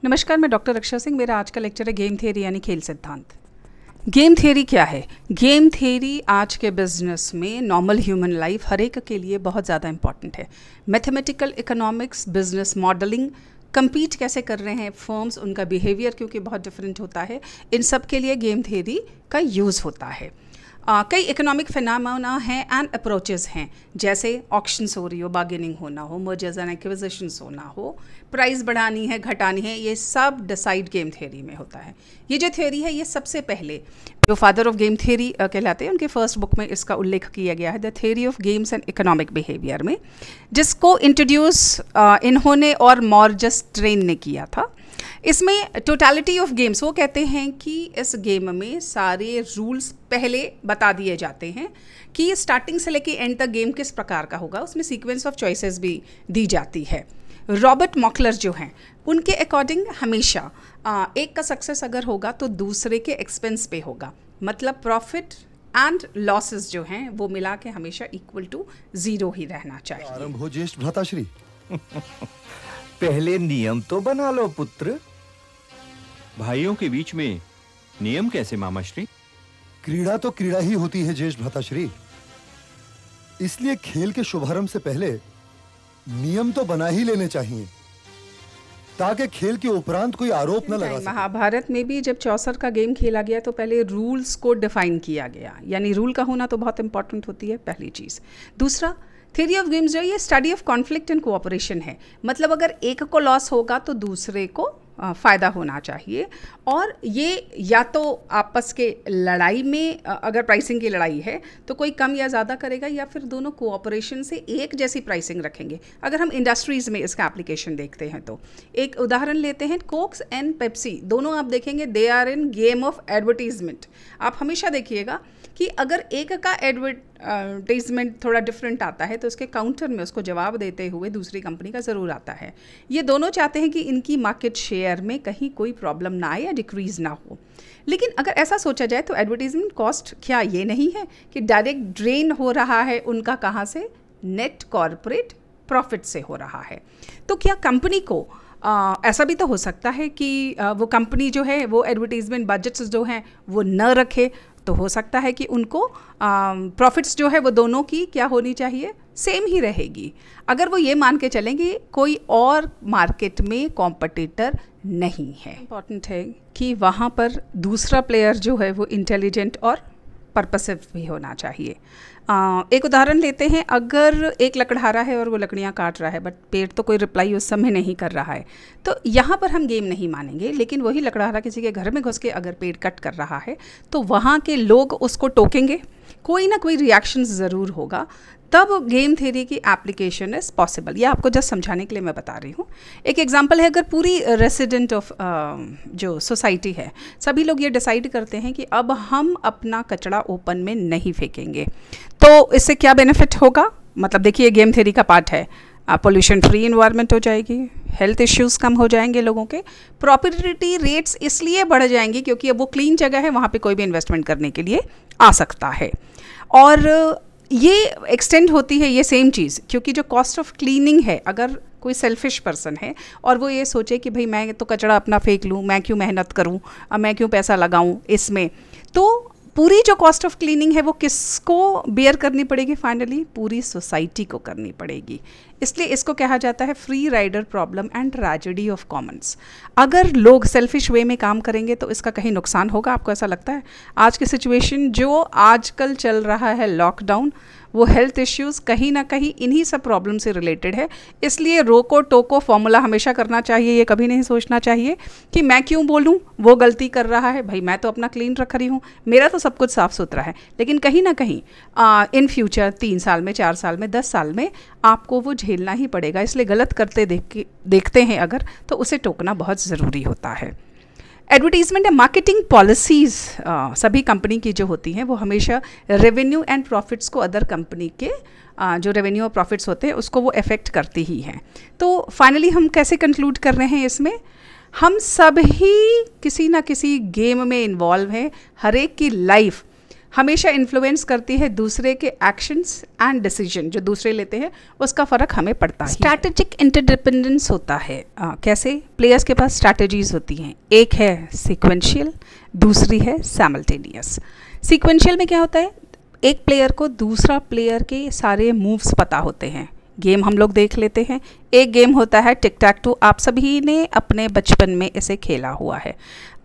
नमस्कार, मैं डॉक्टर रक्षा सिंह। मेरा आज का लेक्चर है गेम थियरी यानी खेल सिद्धांत। गेम थियरी क्या है? गेम थियरी आज के बिजनेस में नॉर्मल ह्यूमन लाइफ हर एक के लिए बहुत ज़्यादा इंपॉर्टेंट है। Mathematical economics, business modelling, compete कैसे कर रहे हैं फर्म्स, उनका बिहेवियर क्योंकि बहुत डिफरेंट होता है, इन सब के लिए गेम थियरी का यूज़ होता है। कई इकोनॉमिक फिनोमेना हैं एंड अप्रोचेस हैं, जैसे ऑक्शंस हो रही हो, बार्गेनिंग होना हो, मर्जर्स एंड एक्विजिशंस होना हो, प्राइस बढ़ानी है, घटानी है, ये सब डिसाइड गेम थियरी में होता है। ये जो थियरी है ये सबसे पहले जो फादर ऑफ गेम थियरी कहलाते हैं, उनके फर्स्ट बुक में इसका उल्लेख किया गया है, the theory of games and economic behaviour में, जिसको इंट्रोड्यूस इन्होंने और मॉर्जस ट्रेन ने किया था। इसमें टोटलिटी ऑफ गेम्स, वो कहते हैं कि इस गेम में सारे रूल्स पहले बता दिए जाते हैं कि स्टार्टिंग से लेके एंड तक गेम किस प्रकार का होगा, उसमें सीक्वेंस ऑफ चॉइसेस भी दी जाती है। रॉबर्ट मॉकलर जो हैं, उनके अकॉर्डिंग हमेशा एक का सक्सेस अगर होगा तो दूसरे के एक्सपेंस पे होगा, मतलब प्रॉफिट एंड लॉसेस जो हैं वो मिला के हमेशा इक्वल टू 0 ही रहना चाहिए। आरंभ हो ज्येष्ठ भ्राताश्री। पहले नियम तो बना लो पुत्र। भाइयों के बीच में नियम कैसे मामाश्री? क्रीड़ा तो क्रीड़ा ही होती है ज्येष्ठ भ्राताश्री, इसलिए खेल के शुभारंभ से पहले नियम तो बना ही लेने चाहिए ताकि खेल के उपरांत कोई आरोप न लगा सके। महाभारत में भी जब चौसर का गेम खेला गया तो पहले रूल्स को डिफाइन किया गया, यानी रूल का होना तो बहुत इंपॉर्टेंट होती है, पहली चीज़। दूसरा, थ्योरी ऑफ गेम्स जो है ये study of conflict and cooperation है, मतलब अगर एक को लॉस होगा तो दूसरे को फ़ायदा होना चाहिए, और ये या तो आपस के लड़ाई में, अगर प्राइसिंग की लड़ाई है तो कोई कम या ज़्यादा करेगा, या फिर दोनों कोऑपरेशन से एक जैसी प्राइसिंग रखेंगे। अगर हम इंडस्ट्रीज़ में इसका एप्लीकेशन देखते हैं तो एक उदाहरण लेते हैं, कोक्स एंड पेप्सी, दोनों आप देखेंगे they are in game of advertisement. आप हमेशा देखिएगा कि अगर एक का एडवर्टाइजमेंट थोड़ा डिफरेंट आता है तो उसके काउंटर में उसको जवाब देते हुए दूसरी कंपनी का ज़रूर आता है। ये दोनों चाहते हैं कि इनकी मार्केट शेयर में कहीं कोई प्रॉब्लम ना आए या डिक्रीज़ ना हो। लेकिन अगर ऐसा सोचा जाए तो एडवर्टाइजमेंट कॉस्ट क्या ये नहीं है कि डायरेक्ट ड्रेन हो रहा है उनका, कहाँ से? नेट कॉर्पोरेट प्रॉफिट से हो रहा है। तो क्या कंपनी को ऐसा भी तो हो सकता है कि वो कंपनी जो है वो एडवर्टाइजमेंट बजट्स जो हैं वो न रखे, तो हो सकता है कि उनको प्रॉफिट्स जो है वो दोनों की क्या होनी चाहिए? सेम ही रहेगी। अगर वो ये मान के चलेंगे कोई और मार्केट में कॉम्पिटिटर नहीं है। इम्पॉर्टेंट है कि वहाँ पर दूसरा प्लेयर जो है वो इंटेलिजेंट और पर्पसिव भी होना चाहिए। एक उदाहरण लेते हैं, अगर एक लकड़हारा है और वो लकड़ियाँ काट रहा है बट पेड़ तो कोई रिप्लाई उस समय नहीं कर रहा है, तो यहाँ पर हम गेम नहीं मानेंगे। लेकिन वही लकड़हारा किसी के घर में घुस के अगर पेड़ कट कर रहा है तो वहाँ के लोग उसको टोकेंगे, कोई ना कोई रिएक्शन ज़रूर होगा, तब गेम थ्योरी की एप्लीकेशन इज़ पॉसिबल। ये आपको जस्ट समझाने के लिए मैं बता रही हूँ। एक एग्जांपल है, अगर पूरी रेसिडेंट ऑफ जो सोसाइटी है, सभी लोग ये डिसाइड करते हैं कि अब हम अपना कचरा ओपन में नहीं फेंकेंगे, तो इससे क्या बेनिफिट होगा? मतलब देखिए, गेम थ्योरी का पार्ट है, पोल्यूशन फ्री इन्वायरमेंट हो जाएगी, हेल्थ इश्यूज़ कम हो जाएंगे लोगों के, प्रॉपर्टी रेट्स इसलिए बढ़ जाएंगी क्योंकि अब वो क्लीन जगह है, वहाँ पे कोई भी इन्वेस्टमेंट करने के लिए आ सकता है। और ये एक्सटेंड होती है ये सेम चीज़, क्योंकि जो कॉस्ट ऑफ क्लीनिंग है, अगर कोई सेल्फिश पर्सन है और वो ये सोचे कि भाई मैं तो कचरा अपना फेंक लूँ, मैं क्यों मेहनत करूँ, अब मैं क्यों पैसा लगाऊँ इसमें, तो पूरी जो कॉस्ट ऑफ क्लीनिंग है वो किसको बेयर करनी पड़ेगी? फाइनली पूरी सोसाइटी को करनी पड़ेगी। इसलिए इसको कहा जाता है free rider problem and tragedy of commons. अगर लोग सेल्फिश वे में काम करेंगे तो इसका कहीं नुकसान होगा, आपको ऐसा लगता है? आज की सिचुएशन जो आजकल चल रहा है, लॉकडाउन, वो हेल्थ इश्यूज़ कहीं ना कहीं इन्हीं सब प्रॉब्लम से रिलेटेड है। इसलिए रोको टोको फॉर्मूला हमेशा करना चाहिए। ये कभी नहीं सोचना चाहिए कि मैं क्यों बोलूँ, वो गलती कर रहा है, भाई मैं तो अपना क्लीन रख रही हूँ, मेरा तो सब कुछ साफ़ सुथरा है। लेकिन कहीं ना कहीं इन फ्यूचर 3 साल में, 4 साल में, 10 साल में आपको वो झेलना ही पड़ेगा। इसलिए गलत करते देखते हैं अगर, तो उसे टोकना बहुत ज़रूरी होता है। एडवर्टीजमेंट या मार्केटिंग पॉलिसीज़ सभी कंपनी की जो होती हैं वो हमेशा रेवेन्यू एंड प्रॉफिट्स को, अदर कंपनी के जो रेवेन्यू और प्रॉफिट्स होते हैं उसको वो अफेक्ट करती ही हैं। तो फाइनली हम कैसे कंक्लूड कर रहे हैं इसमें? हम सब ही किसी ना किसी गेम में इन्वॉल्व हैं, हर एक की लाइफ हमेशा इन्फ्लुएंस करती है दूसरे के एक्शंस एंड डिसीजन जो दूसरे लेते हैं, उसका फ़र्क हमें पड़ता है। स्ट्रैटेजिक इंटरडिपेंडेंस होता है। कैसे? प्लेयर्स के पास स्ट्रैटेजीज होती हैं, एक है सीक्वेंशियल, दूसरी है साइमल्टेनियस। सीक्वेंशियल में क्या होता है, एक प्लेयर को दूसरा प्लेयर के सारे मूव्स पता होते हैं। गेम हम लोग देख लेते हैं, एक गेम होता है टिक टैक टू, आप सभी ने अपने बचपन में इसे खेला हुआ है।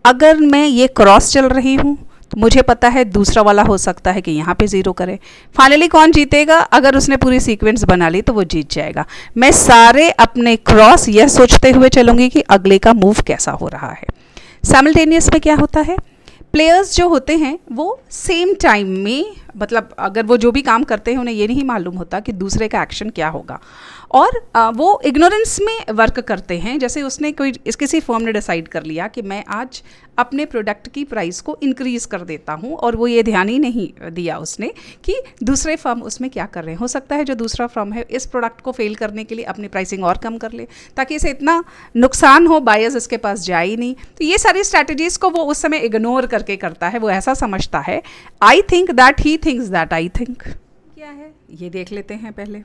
अगर मैं ये क्रॉस चल रही हूँ तो मुझे पता है दूसरा वाला हो सकता है कि यहाँ पे ज़ीरो करे। फाइनली कौन जीतेगा? अगर उसने पूरी सीक्वेंस बना ली तो वो जीत जाएगा। मैं सारे अपने क्रॉस यह सोचते हुए चलूँगी कि अगले का मूव कैसा हो रहा है। साइमल्टेनियस में क्या होता है, प्लेयर्स जो होते हैं वो सेम टाइम में, मतलब अगर वो जो भी काम करते हैं उन्हें ये नहीं मालूम होता कि दूसरे का एक्शन क्या होगा, और वो इग्नोरेंस में वर्क करते हैं। जैसे उसने किसी फर्म ने डिसाइड कर लिया कि मैं आज अपने प्रोडक्ट की प्राइस को इंक्रीज़ कर देता हूँ, और वो ये ध्यान ही नहीं दिया उसने कि दूसरे फर्म उसमें क्या कर रहे हैं। हो सकता है जो दूसरा फर्म है इस प्रोडक्ट को फेल करने के लिए अपनी प्राइसिंग और कम कर ले ताकि इसे इतना नुकसान हो, बायर्स इसके पास जाए ही नहीं। तो ये सारी स्ट्रैटेजीज़ को वो उस समय इग्नोर करके करता है। वो ऐसा समझता है I think that he thinks that I think. क्या है ये देख लेते हैं पहले।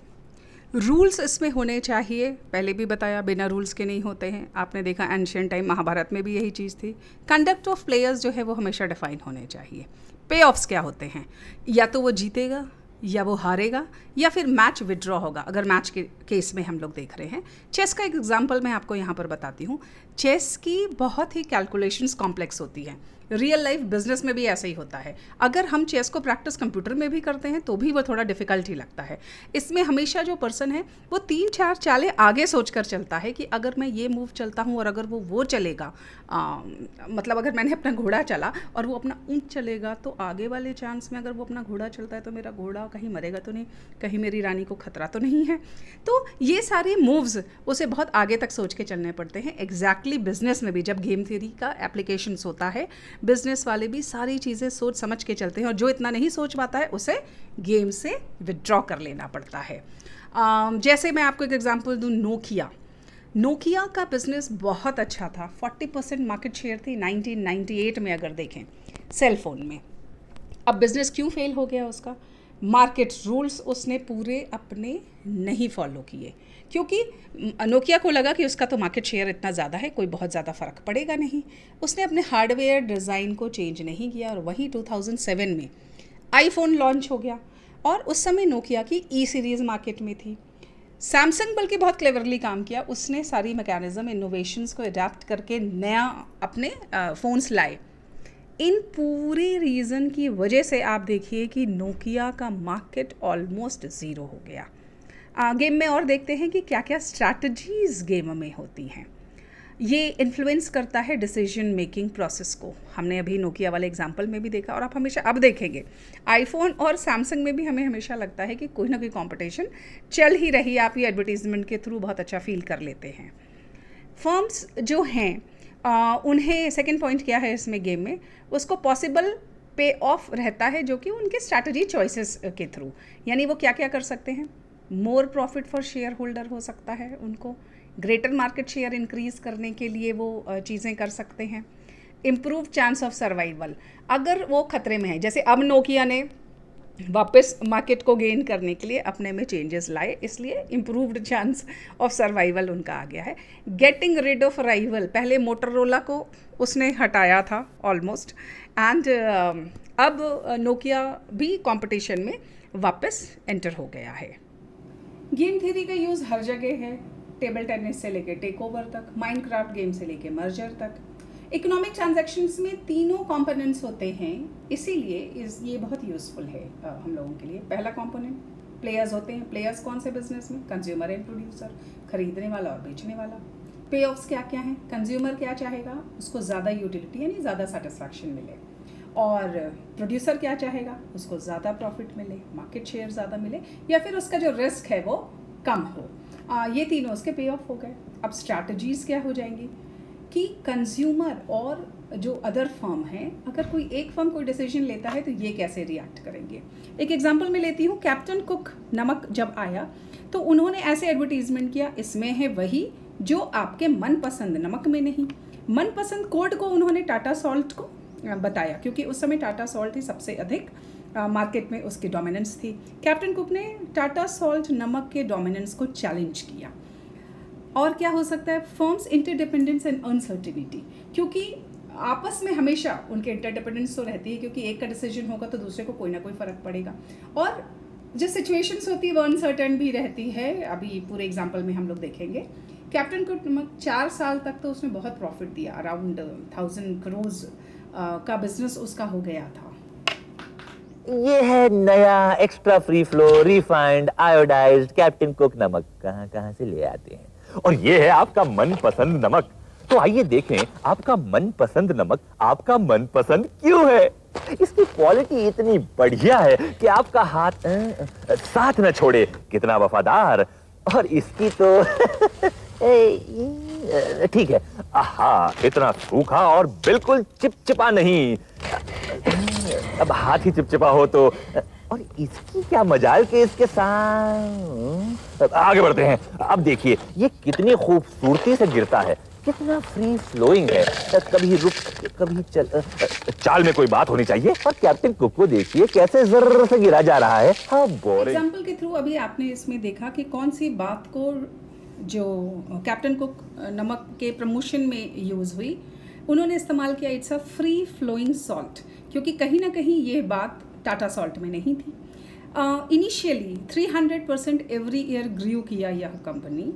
रूल्स इसमें होने चाहिए, पहले भी बताया बिना रूल्स के नहीं होते हैं। आपने देखा एंशिएंट टाइम महाभारत में भी यही चीज़ थी। कंडक्ट ऑफ प्लेयर्स जो है वो हमेशा डिफाइन होने चाहिए। पे ऑफ्स क्या होते हैं, या तो वो जीतेगा या वो हारेगा या फिर मैच विड्रॉ होगा, अगर मैच के केस में हम लोग देख रहे हैं। चेस का एक एग्जांपल मैं आपको यहाँ पर बताती हूँ। चेस की बहुत ही कैलकुलेशंस कॉम्प्लेक्स होती हैं। रियल लाइफ बिजनेस में भी ऐसा ही होता है। अगर हम चेस को प्रैक्टिस कंप्यूटर में भी करते हैं तो भी वो थोड़ा डिफिकल्ट ही लगता है। इसमें हमेशा जो पर्सन है वो 3-4 चालें आगे सोचकर चलता है कि अगर मैं ये मूव चलता हूँ और अगर वो चलेगा, मतलब अगर मैंने अपना घोड़ा चला और वो अपना ऊँट चलेगा तो आगे वाले चांस में अगर वो अपना घोड़ा चलता है तो मेरा घोड़ा कहीं मरेगा तो नहीं, कहीं मेरी रानी को खतरा तो नहीं है। तो ये सारे मूव्स उसे बहुत आगे तक सोच के चलने पड़ते हैं। एग्जैक्टली बिजनेस में भी जब गेम थ्योरी का एप्लीकेशंस होता है, बिजनेस वाले भी सारी चीज़ें सोच समझ के चलते हैं, और जो इतना नहीं सोच पाता है उसे गेम से विड्रॉ कर लेना पड़ता है। जैसे मैं आपको एक एग्जांपल दूं, नोकिया का बिजनेस बहुत अच्छा था। 40% मार्केट शेयर थी 1998 में अगर देखें सेल फोन में। अब बिजनेस क्यों फेल हो गया उसका? मार्केट रूल्स उसने पूरे अपने नहीं फॉलो किए, क्योंकि नोकिया को लगा कि उसका तो मार्केट शेयर इतना ज़्यादा है, कोई बहुत ज़्यादा फ़र्क पड़ेगा नहीं। उसने अपने हार्डवेयर डिज़ाइन को चेंज नहीं किया, और वहीं 2007 में आईफोन लॉन्च हो गया, और उस समय नोकिया की ई सीरीज़ मार्केट में थी। सैमसंग बल्कि बहुत क्लेवरली काम किया, उसने सारी मैकेनिज़्म इनोवेशंस को अडेप्ट करके नया अपने फ़ोन्स लाए। इन पूरे रीज़न की वजह से आप देखिए कि नोकिया का मार्केट ऑलमोस्ट ज़ीरो हो गया। गेम में और देखते हैं कि क्या क्या स्ट्रैटेजीज़ गेम में होती हैं। ये इन्फ्लुएंस करता है डिसीजन मेकिंग प्रोसेस को। हमने अभी नोकिया वाले एग्जांपल में भी देखा, और आप हमेशा अब देखेंगे आईफोन और सैमसंग में भी हमें हमेशा लगता है कि कोई ना कोई कंपटीशन चल ही रही है। आप ये एडवर्टीजमेंट के थ्रू बहुत अच्छा फील कर लेते हैं। फर्म्स जो हैं उन्हें सेकेंड पॉइंट क्या है इसमें गेम में, उसको पॉसिबल पे ऑफ रहता है, जो कि उनके स्ट्रैटेजी चॉइसेस के थ्रू। यानी वो क्या क्या कर सकते हैं, more profit for share holder हो सकता है, उनको ग्रेटर मार्केट शेयर इंक्रीज़ करने के लिए वो चीज़ें कर सकते हैं। इम्प्रूव चांस ऑफ सर्वाइवल, अगर वो खतरे में है, जैसे अब नोकिया ने वापस मार्केट को गेन करने के लिए अपने में चेंजेस लाए, इसलिए इम्प्रूव्ड चांस ऑफ सर्वाइवल उनका आ गया है। गेटिंग रिड ऑफ राइवल, पहले मोटरोला को उसने हटाया था ऑलमोस्ट, एंड अब नोकिया भी कंपटीशन में वापस एंटर हो गया है। गेम थ्योरी का यूज़ हर जगह है, टेबल टेनिस से लेके टेक ओवर तक, माइनक्राफ्ट गेम से लेके मर्जर तक। इकोनॉमिक ट्रांजैक्शंस में तीनों कंपोनेंट्स होते हैं, इसीलिए ये बहुत यूज़फुल है हम लोगों के लिए। पहला कंपोनेंट प्लेयर्स होते हैं। प्लेयर्स कौन से बिजनेस में? कंज्यूमर एंड प्रोड्यूसर, खरीदने वाला और बेचने वाला। पे ऑफ्स क्या क्या हैं? कंज्यूमर क्या चाहेगा, उसको ज़्यादा यूटिलिटी यानी ज़्यादा सेटिस्फैक्शन मिले, और प्रोड्यूसर क्या चाहेगा, उसको ज़्यादा प्रॉफिट मिले, मार्केट शेयर ज़्यादा मिले, या फिर उसका जो रिस्क है वो कम हो। ये तीनों उसके पे ऑफ हो गए। अब स्ट्रैटेजीज़ क्या हो जाएंगी कि कंज्यूमर और जो अदर फर्म हैं, अगर कोई एक फर्म कोई डिसीजन लेता है तो ये कैसे रिएक्ट करेंगे। एक एग्जांपल मैं लेती हूँ, कैप्टन कुक नमक जब आया तो उन्होंने ऐसे एडवर्टीजमेंट किया, इसमें है वही जो आपके मनपसंद नमक में नहीं। मनपसंद कोड को उन्होंने टाटा सॉल्ट को बताया, क्योंकि उस समय टाटा सॉल्ट ही सबसे अधिक मार्केट में उसकी डोमिनेंस थी। कैप्टन कुक ने टाटा सॉल्ट नमक के डोमिनेंस को चैलेंज किया। और क्या हो सकता है, फर्म्स इंटरडिपेंडेंस एंड अनसर्टिनिटी, क्योंकि आपस में हमेशा उनके इंटरडिपेंडेंस तो रहती है, क्योंकि एक का डिसीजन होगा तो दूसरे को कोई ना कोई फ़र्क पड़ेगा। और जो सिचुएशंस होती है वो अनसर्टन भी रहती है। अभी पूरे एग्जांपल में हम लोग देखेंगे। कैप्टन कुक नमक 4 साल तक तो उसने बहुत प्रॉफिट दिया, अराउंड 1000 करोड़ का बिजनेस उसका हो गया था। ये है नया extra free flow refined iodised captain cook नमक। कहां से ले आते हैं? और ये है आपका मनपसंद नमक। तो आइए देखें आपका मनपसंद नमक आपका मनपसंद क्यों है। इसकी क्वालिटी इतनी बढ़िया है कि आपका हाथ साथ न छोड़े। कितना वफादार। और इसकी तो ठीक है, आहा, इतना सूखा और बिल्कुल चिपचिपा नहीं। अब हाथ ही चिपचिपा हो तो। और इसकी क्या मजाल के इसके साथ। आगे बढ़ते हैं। अब देखिए ये कितनी खूबसूरती से गिरता है, कितना फ्री फ्लोइंग है। कभी रुक कभी चल, चाल में कोई बात होनी चाहिए। और कैप्टन कुक को देखिए कैसे जर्र से गिरा जा रहा है। हाँ, बोरिंग। एग्जाम्पल के थ्रू अभी आपने इसमें देखा कि कौन सी बात को जो कैप्टन कुक नमक के प्रमोशन में यूज़ हुई, उन्होंने इस्तेमाल किया it's a free flowing salt, क्योंकि कहीं ना कहीं ये बात टाटा सॉल्ट में नहीं थी। इनिशियली 300% एवरी ईयर ग्रू किया यह कंपनी।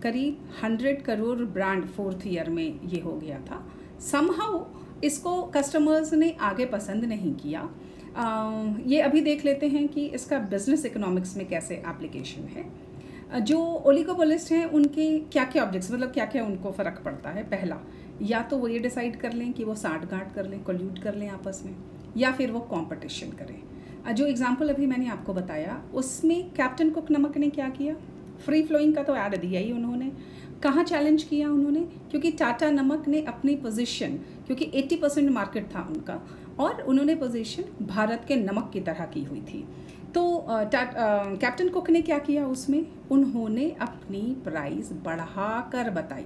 करीब 100 करोड़ ब्रांड 4th ईयर में ये हो गया था। समहाउ इसको कस्टमर्स ने आगे पसंद नहीं किया। ये अभी देख लेते हैं कि इसका बिजनेस इकोनॉमिक्स में कैसे एप्लीकेशन है। जो ओलिगोपोलिस्ट हैं उनके क्या क्या ऑब्जेक्ट्स, मतलब क्या क्या उनको फ़र्क पड़ता है। पहला, या तो वो ये डिसाइड कर लें कि वो साठगांठ कर लें, कोल्यूट कर लें आपस में, या फिर वो कंपटीशन करें। जो एग्जांपल अभी मैंने आपको बताया उसमें कैप्टन कुक नमक ने क्या किया, फ्री फ्लोइंग का तो ऐड दिया ही उन्होंने। कहाँ चैलेंज किया उन्होंने, क्योंकि टाटा नमक ने अपनी पोजीशन, क्योंकि 80% मार्केट था उनका, और उन्होंने पोजीशन भारत के नमक की तरह की हुई थी। तो कैप्टन कुक ने क्या किया उसमें, उन्होंने अपनी प्राइस बढ़ा कर बताई।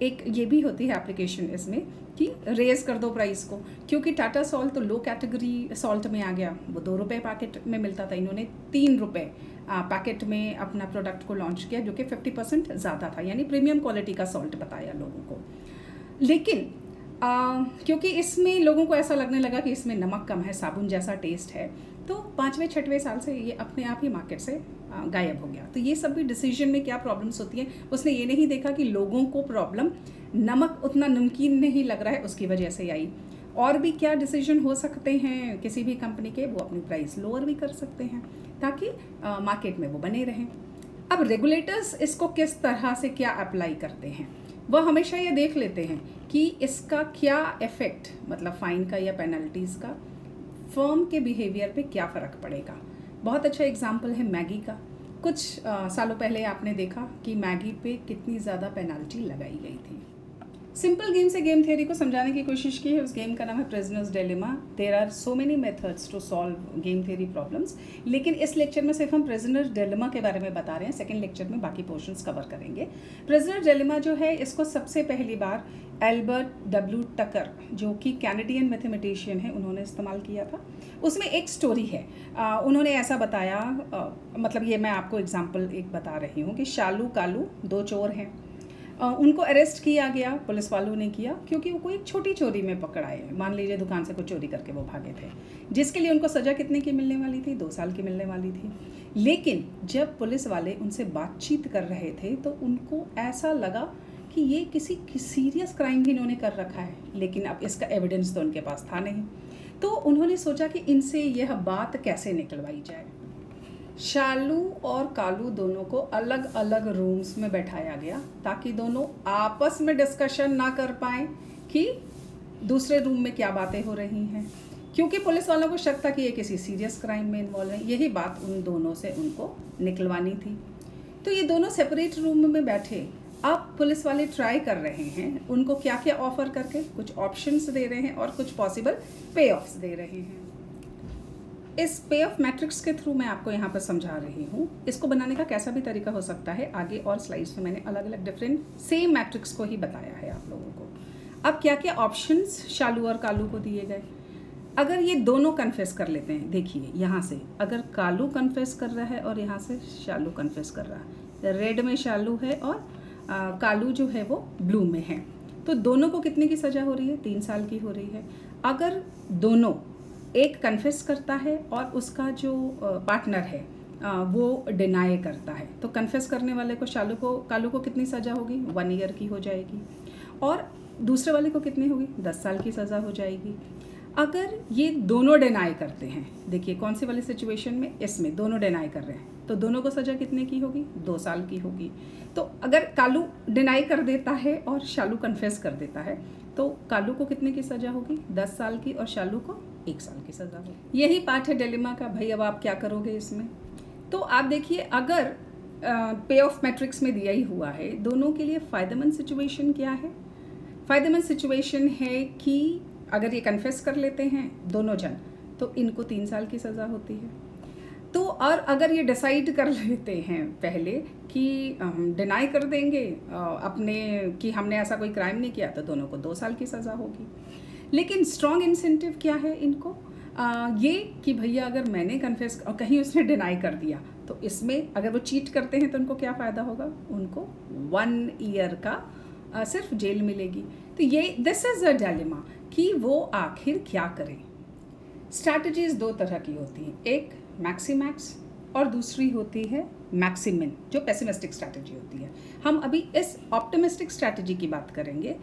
एक ये भी होती है एप्लीकेशन इसमें कि रेज कर दो प्राइस को, क्योंकि टाटा सॉल्ट तो लो कैटेगरी सॉल्ट में आ गया, वो 2 रुपये पैकेट में मिलता था, इन्होंने 3 रुपये पैकेट में अपना प्रोडक्ट को लॉन्च किया, जो कि 50% ज़्यादा था, यानी प्रीमियम क्वालिटी का सॉल्ट बताया लोगों को। लेकिन क्योंकि इसमें लोगों को ऐसा लगने लगा कि इसमें नमक कम है, साबुन जैसा टेस्ट है, तो 5वें-6वें साल से ये अपने आप ही मार्केट से गायब हो गया। तो ये सब भी डिसीजन में क्या प्रॉब्लम्स होती हैं, उसने ये नहीं देखा कि लोगों को प्रॉब्लम नमक उतना नमकीन नहीं लग रहा है उसकी वजह से आई। और भी क्या डिसीजन हो सकते हैं किसी भी कंपनी के, वो अपनी प्राइस लोअर भी कर सकते हैं ताकि मार्केट में वो बने रहें। अब रेगुलेटर्स इसको किस तरह से क्या अप्लाई करते हैं, वह हमेशा ये देख लेते हैं कि इसका क्या इफ़ेक्ट, मतलब फ़ाइन का या पेनल्टीज़ का फर्म के बिहेवियर पे क्या फ़र्क पड़ेगा। बहुत अच्छा एग्जाम्पल है मैगी का। कुछ सालों पहले आपने देखा कि मैगी पे कितनी ज़्यादा पेनल्टी लगाई गई थी। सिंपल गेम से गेम थ्योरी को समझाने की कोशिश की है। उस गेम का नाम है prisoner's dilemma. There are so many methods to solve game theory problems, लेकिन इस लेक्चर में सिर्फ हम प्रिजनर्स डिलेमा के बारे में बता रहे हैं। सेकंड लेक्चर में बाकी पोर्शंस कवर करेंगे। प्रिजनर्स डिलेमा जो है, इसको सबसे पहली बार एल्बर्ट डब्ल्यू टकर, जो कि कैनेडियन मैथमेटिशियन है, उन्होंने इस्तेमाल किया था। उसमें एक स्टोरी है, उन्होंने ऐसा बताया, मतलब ये मैं आपको एग्जाम्पल एक बता रही हूँ कि शालू कालू 2 चोर हैं। उनको अरेस्ट किया गया, पुलिस वालों ने किया, क्योंकि वो कोई छोटी चोरी में पकड़ाए। मान लीजिए दुकान से कुछ चोरी करके वो भागे थे, जिसके लिए उनको सज़ा कितने की मिलने वाली थी, 2 साल की मिलने वाली थी। लेकिन जब पुलिस वाले उनसे बातचीत कर रहे थे तो उनको ऐसा लगा कि ये किसी सीरियस क्राइम भी इन्होंने कर रखा है, लेकिन अब इसका एविडेंस तो उनके पास था नहीं। तो उन्होंने सोचा कि इनसे यह बात कैसे निकलवाई जाए। शालू और कालू दोनों को अलग अलग रूम्स में बैठाया गया ताकि दोनों आपस में डिस्कशन ना कर पाएँ कि दूसरे रूम में क्या बातें हो रही हैं, क्योंकि पुलिस वालों को शक था कि ये किसी सीरियस क्राइम में इन्वॉल्व है। यही बात उन दोनों से उनको निकलवानी थी। तो ये दोनों सेपरेट रूम में बैठे। अब पुलिस वाले ट्राई कर रहे हैं उनको क्या क्या ऑफर करके, कुछ ऑप्शंस दे रहे हैं और कुछ पॉसिबल पे ऑफ्स दे रहे हैं। इस पे ऑफ मैट्रिक्स के थ्रू मैं आपको यहाँ पर समझा रही हूँ। इसको बनाने का कैसा भी तरीका हो सकता है, आगे और स्लाइड्स में मैंने अलग अलग डिफरेंट सेम मैट्रिक्स को ही बताया है आप लोगों को। अब क्या क्या ऑप्शंस शालू और कालू को दिए गए। अगर ये दोनों कन्फेस कर लेते हैं, देखिए यहाँ से अगर कालू कन्फेस कर रहा है और यहाँ से शालू कन्फेस कर रहा है, रेड में शालू है और कालू जो है वो ब्लू में है, तो दोनों को कितने की सज़ा हो रही है? 3 साल की हो रही है। अगर दोनों, एक कन्फेस करता है और उसका जो पार्टनर है वो डिनाई करता है, तो कन्फेस करने वाले को कालू को कितनी सज़ा होगी? 1 ईयर की हो जाएगी, और दूसरे वाले को कितनी होगी? 10 साल की सज़ा हो जाएगी। अगर ये दोनों डिनाई करते हैं, देखिए कौन सी वाली सिचुएशन में, इसमें दोनों डिनाई कर रहे हैं, तो दोनों को सज़ा कितने की होगी? 2 साल की होगी। तो अगर कालू डिनाई कर देता है और शालू कन्फेस कर देता है, तो कालू को कितने की सज़ा होगी? 10 साल की, और शालू को 1 साल की सज़ा होगी। यही पार्ट है डिलेमा का, भाई अब आप क्या करोगे इसमें? तो आप देखिए, अगर पे ऑफ मैट्रिक्स में दिया ही हुआ है, दोनों के लिए फ़ायदेमंद सिचुएशन क्या है? फ़ायदेमंद सिचुएशन है कि अगर ये कन्फेस कर लेते हैं दोनों जन, तो इनको 3 साल की सज़ा होती है। तो और अगर ये डिसाइड कर लेते हैं पहले कि डिनाई कर देंगे अपने कि हमने ऐसा कोई क्राइम नहीं किया, तो दोनों को 2 साल की सज़ा होगी। लेकिन स्ट्रॉन्ग इंसेंटिव क्या है इनको? ये कि भैया अगर मैंने कन्फेस और कहीं उसने डिनाई कर दिया, तो इसमें अगर वो चीट करते हैं तो उनको क्या फ़ायदा होगा? उनको 1 ईयर का सिर्फ जेल मिलेगी। तो ये दिस इज़ अ डिलेमा कि वो आखिर क्या करें। स्ट्रैटेजीज़ 2 तरह की होती हैं, एक मैक्सीमैक्स और दूसरी होती है मैक्सिमिन, जो पेसिमिस्टिक स्ट्रैटेजी होती है। हम अभी इस ऑप्टिमिस्टिक स्ट्रैटेजी की बात करेंगे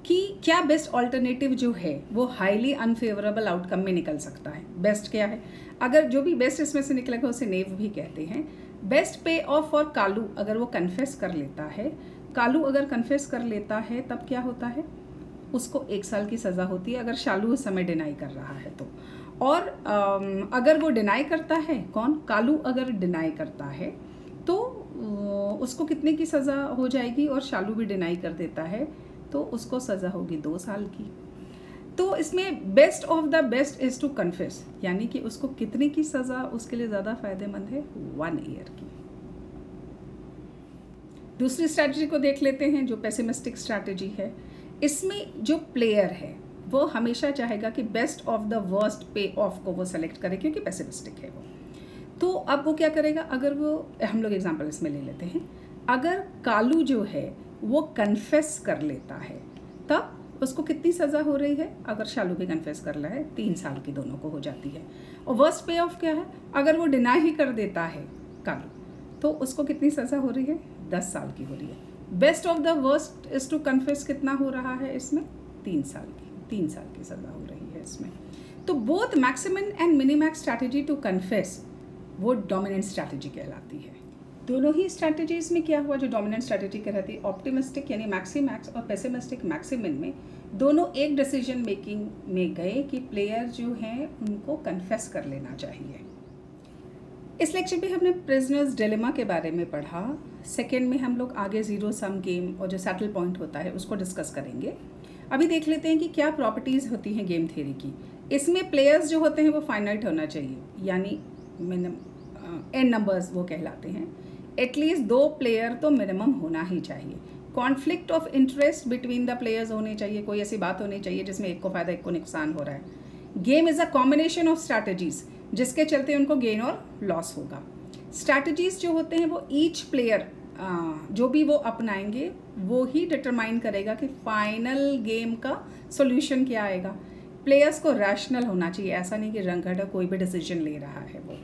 कि क्या बेस्ट ऑल्टरनेटिव जो है वो हाईली अनफेवरेबल आउटकम में निकल सकता है। बेस्ट क्या है? अगर जो भी बेस्ट इसमें से निकलेगा उसे नेव भी कहते हैं। बेस्ट पे ऑफ फॉर कालू, अगर वो कन्फेस कर लेता है, कालू अगर कन्फेस कर लेता है तब क्या होता है? उसको 1 साल की सज़ा होती है, अगर शालू उस समय डिनाई कर रहा है तो। और अगर वो डिनाई करता है, कौन? कालू अगर डिनाई करता है तो उसको कितने की सज़ा हो जाएगी? और शालू भी डिनाई कर देता है तो उसको सज़ा होगी 2 साल की। तो इसमें best of the best is to confess, यानी कि उसको कितने की सज़ा उसके लिए ज़्यादा फ़ायदेमंद है? 1 ईयर की। दूसरी स्ट्रैटेजी को देख लेते हैं, जो पेसिमिस्टिक स्ट्रैटेजी है। इसमें जो प्लेयर है वो हमेशा चाहेगा कि बेस्ट ऑफ द वर्स्ट पे ऑफ को वो सेलेक्ट करे, क्योंकि पेसिमिस्टिक है वो। तो अब वो क्या करेगा? अगर वो, हम लोग एग्जांपल इसमें ले लेते हैं, अगर कालू जो है वो कन्फेस कर लेता है, तब उसको कितनी सज़ा हो रही है? अगर शालू भी कन्फेस कर रहा है, 3 साल की दोनों को हो जाती है। और वर्स्ट पे ऑफ क्या है? अगर वो डिनाई ही कर देता है कालू, तो उसको कितनी सज़ा हो रही है? 10 साल की हो रही है। Best of the worst is to confess कितना हो रहा है इसमें? 3 साल की, 3 साल की सज़ा हो रही है इसमें। तो both maximum and minimax strategy to confess वो डोमिनेंट स्ट्रैटेजी कहलाती है। दोनों ही स्ट्रैटेजीज में क्या हुआ? जो डोमिनेंट स्ट्रैटेजी कहलाती है ऑप्टिमिस्टिक यानी मैक्सीमैक्स और पेसिमिस्टिक मैक्सिमिन में, दोनों एक डिसीजन मेकिंग में गए कि प्लेयर जो हैं उनको कन्फेस कर लेना चाहिए। इस लेक्चर में हमने प्रिजनर्स डिलेमा के बारे में पढ़ा। सेकेंड में हम लोग आगे ज़ीरो सम गेम और जो सैटल पॉइंट होता है उसको डिस्कस करेंगे। अभी देख लेते हैं कि क्या प्रॉपर्टीज़ होती हैं गेम थ्योरी की। इसमें प्लेयर्स जो होते हैं वो फाइनाइट होना चाहिए, यानी एन नंबर्स वो कहलाते हैं। एटलीस्ट 2 प्लेयर तो मिनिमम होना ही चाहिए। Conflict of interest between the players होने चाहिए, कोई ऐसी बात होनी चाहिए जिसमें एक को फ़ायदा एक को नुकसान हो रहा है। Game is a combination of strategies, जिसके चलते उनको गेन और लॉस होगा। स्ट्रैटेजीज़ जो होते हैं वो ईच प्लेयर जो भी वो अपनाएंगे वो ही डिटरमाइन करेगा कि फाइनल गेम का सॉल्यूशन क्या आएगा। प्लेयर्स को रैशनल होना चाहिए, ऐसा नहीं कि रंगढ़ कोई भी डिसीजन ले रहा है वो।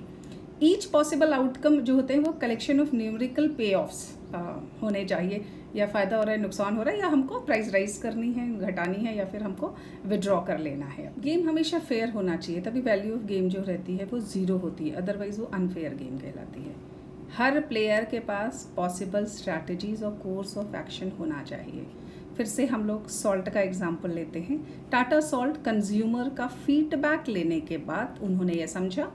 ईच पॉसिबल आउटकम जो होते हैं वो कलेक्शन ऑफ न्यूमेरिकल पे ऑफ्स होने चाहिए, या फ़ायदा हो रहा है, नुकसान हो रहा है, या हमको प्राइस राइज करनी है, घटानी है, या फिर हमको विड्रॉ कर लेना है। गेम हमेशा फेयर होना चाहिए, तभी वैल्यू ऑफ गेम जो रहती है वो 0 होती है, अदरवाइज़ वो अनफेयर गेम कहलाती है। हर प्लेयर के पास पॉसिबल स्ट्रैटेजीज़ और कोर्स ऑफ एक्शन होना चाहिए। फिर से हम लोग सॉल्ट का एग्जाम्पल लेते हैं। टाटा सॉल्ट कंज्यूमर का फीडबैक लेने के बाद उन्होंने ये समझा,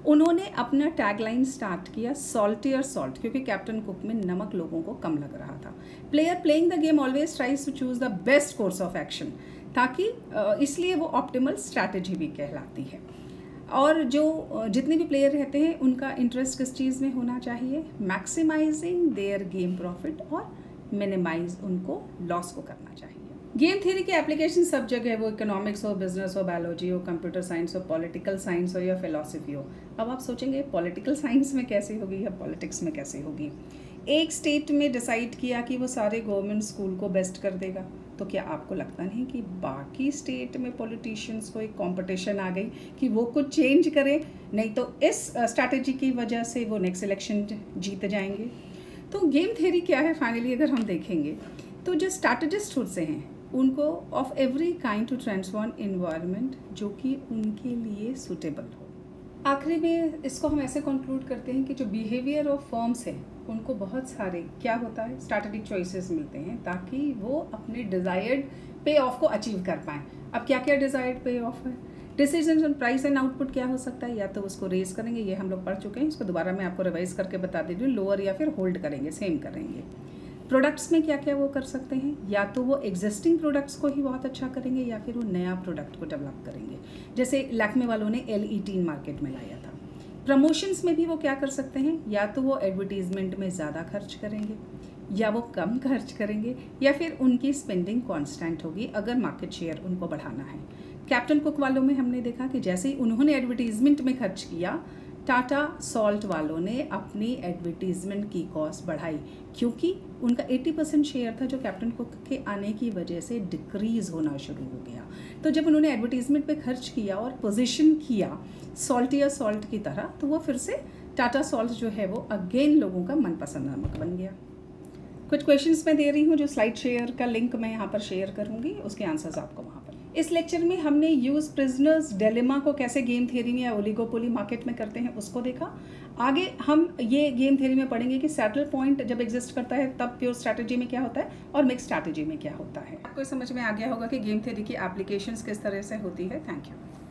उन्होंने अपना टैगलाइन स्टार्ट किया सॉल्टियर सॉल्ट, क्योंकि कैप्टन कुक में नमक लोगों को कम लग रहा था। Player playing the game always tries to choose the best course of action, ताकि इसलिए वो ऑप्टिमल स्ट्रैटेजी भी कहलाती है। और जो जितने भी प्लेयर रहते हैं उनका इंटरेस्ट किस चीज़ में होना चाहिए? मैक्सिमाइजिंग देयर गेम प्रॉफिट और मिनिमाइज उनको लॉस को करना चाहिए। गेम थ्योरी की एप्लीकेशन सब जगह है, वो इकोनॉमिक्स हो, बिजनेस हो, बायोलॉजी हो, कंप्यूटर साइंस हो, पॉलिटिकल साइंस हो या फिलॉसफी हो। अब आप सोचेंगे पॉलिटिकल साइंस में कैसे होगी या पॉलिटिक्स में कैसे होगी। एक स्टेट में डिसाइड किया कि वो सारे गवर्नमेंट स्कूल को बेस्ट कर देगा, तो क्या आपको लगता नहीं कि बाकी स्टेट में पॉलिटिशियंस को एक कंपटीशन आ गई कि वो कुछ चेंज करें, नहीं तो इस स्ट्रैटेजी की वजह से वो नेक्स्ट इलेक्शन जीत जाएंगे। तो गेम थ्योरी क्या है फाइनली अगर हम देखेंगे तो जो स्ट्रैटेजिस्ट होते हैं उनको of every kind to transform environment जो कि उनके लिए सूटेबल हो। आखिरी में इसको हम ऐसे कंक्लूड करते हैं कि जो बिहेवियर ऑफ फर्म्स है उनको बहुत सारे क्या होता है स्ट्रैटेजिक चॉइसेस मिलते हैं ताकि वो अपने डिज़ायर्ड पे ऑफ को अचीव कर पाएँ। अब क्या क्या डिज़ायर्ड पे ऑफ है? Decision on price and output क्या हो सकता है, या तो उसको रेज करेंगे, ये हम लोग पढ़ चुके हैं, इसको दोबारा मैं आपको रिवाइज करके बता दे रही हूँ, लोअर या फिर होल्ड करेंगे, सेम करेंगे। प्रोडक्ट्स में क्या क्या वो कर सकते हैं, या तो वो एग्जिस्टिंग प्रोडक्ट्स को ही बहुत अच्छा करेंगे या फिर वो नया प्रोडक्ट को डेवलप करेंगे, जैसे लैक्मे वालों ने L18 मार्केट में लाया था। प्रमोशंस में भी वो क्या कर सकते हैं, या तो वो एडवर्टीजमेंट में ज़्यादा खर्च करेंगे या वो कम खर्च करेंगे या फिर उनकी स्पेंडिंग कांस्टेंट होगी अगर मार्केट शेयर उनको बढ़ाना है। कैप्टन कुक वालों में हमने देखा कि जैसे ही उन्होंने एडवर्टीजमेंट में खर्च किया, टाटा सॉल्ट वालों ने अपनी एडवर्टीजमेंट की कॉस्ट बढ़ाई क्योंकि उनका 80% शेयर था जो कैप्टन कुक के आने की वजह से डिक्रीज होना शुरू हो गया। तो जब उन्होंने एडवर्टीजमेंट पे खर्च किया और पोजीशन किया सॉल्टियर सॉल्ट की तरह, तो वो फिर से टाटा सॉल्ट जो है वो अगेन लोगों का मनपसंद नमक बन गया। कुछ क्वेश्चंस मैं दे रही हूँ जो स्लाइड शेयर का लिंक मैं यहाँ पर शेयर करूँगी, उसके आंसर्स आपको वहाँ पर। इस लेक्चर में हमने यूज प्रिजनर्स डिलेमा को कैसे गेम थ्योरी में या ओलिगोपोली मार्केट में करते हैं उसको देखा। आगे हम ये गेम थ्योरी में पढ़ेंगे कि सैटल पॉइंट जब एग्जिस्ट करता है तब प्योर स्ट्रैटेजी में क्या होता है और मिक्स स्ट्रैटेजी में क्या होता है। आपको समझ में आ गया होगा कि गेम थ्योरी की एप्लीकेशंस किस तरह से होती है। Thank you.